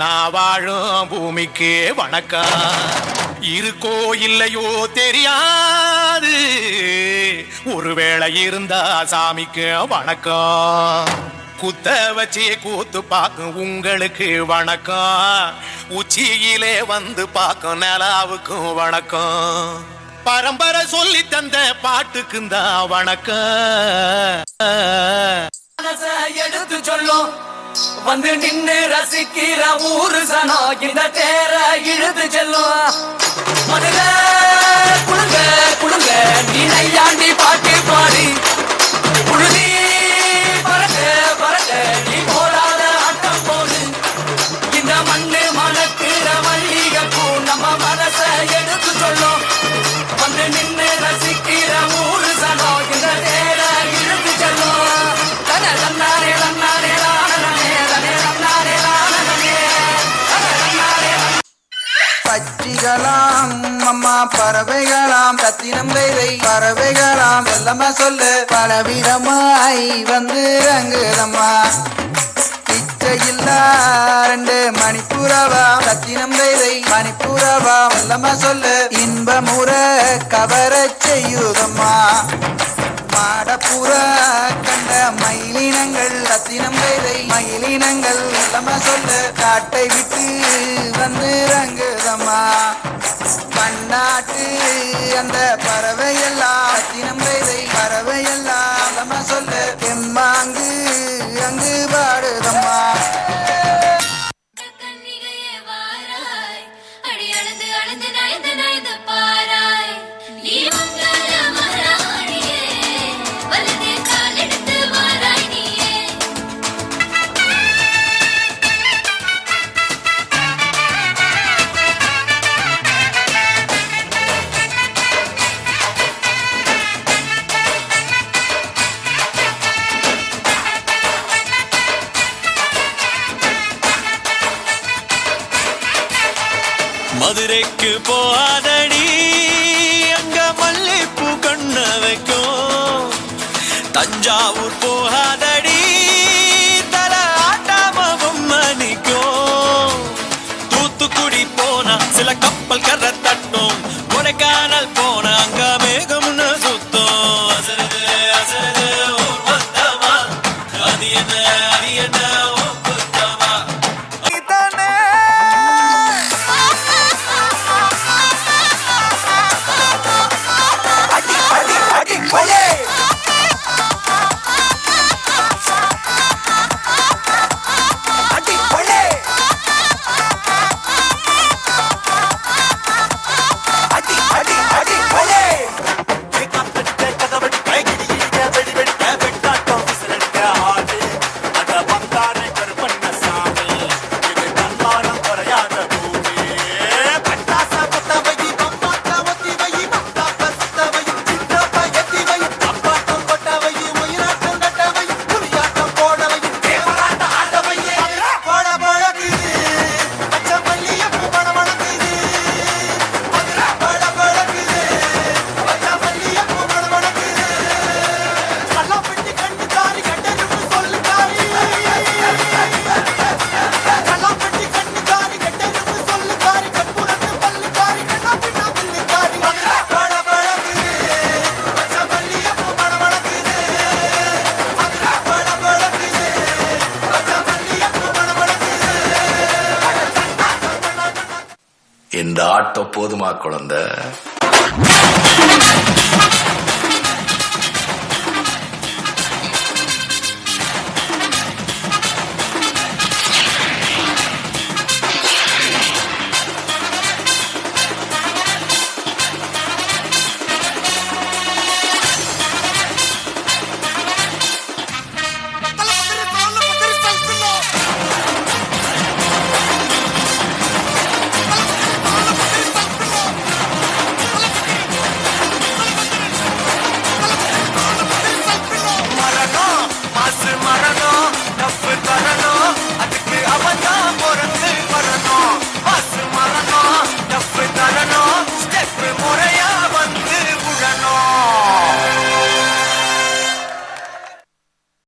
நான் வாழும் பூமிக்கு வணக்கம். இருக்கோ இல்லையோ தெரியாது, ஒருவேளை இருந்தா சாமிக்கு வணக்கம். குத்த வச்சு கூத்து பார்க்கும் உங்களுக்கு வணக்கம். உச்சியிலே வந்து பார்க்கும் நிலாவுக்கும் வணக்கம். பரம்பரை சொல்லி தந்த பாட்டுக்குந்தா வணக்கம். எடுத்து சொல்லும் வந்து நின்னு ரசிக்கிற ஊரு சனோ இந்த தேர இழுத்து செல்லும். மதுரை குழுங்க குழுங்க நீ நையாண்டி பாட்டு பாடி புழுதி பறக்க பறக்க நீ போராத ஆட்டம் போடு. இந்த மண்ணு மணக்கிற மல்லிகைப்பூ நம்ம மனச எடுத்து சொல்லும் வந்து நின்னு ரசிக்கிற ஊரு சனோ இந்த தேர இழுத்து செல்லும். பச்சிகளாம் அம்மா பறவைகளாம் ரத்தினம் வேலை பறவைகளாம் வெள்ளமா சொல்லு பலவிதமாய் வந்து ரங்குதம்மா. இச்சையில்லா 2 மணிப்புறவா ரத்தினம் வேலை மணிப்புறவா வெள்ளமா சொல்லு இன்பமுற கவர செய்யுதம்மா. மாடப்புற கண்ட மயிலினங்கள் ரத்தினம் வேலை மயிலினங்கள் வெள்ளமா சொல்லு காட்டை விட்டு வந்து ரங்குதம்மா. பன்னாட்டு அந்த பறவையெல்லாம் ரத்தினம் வேலை பறவையெல்லாம் வெள்ளமா சொல்லு எம்மாங்கு அங்கு பாடுதம்மா. மதுரைக்கு போகாதடி அங்க மல்லிப்பூ கண்ண வைக்கும். தஞ்சாவூர் போகாதடி தல ஆட்டாம மணிக்கும். தூத்துக்குடி போனா சில கப்பல் கரை தட்டும். கொடைக்கானல் போனா அங்க மேகம்னு சுத்தம். அசருது அசருது ஊர் மொத்தமா அது என்ன அது என்ன இந்த ஆட்டம் போதுமா குழந்தை?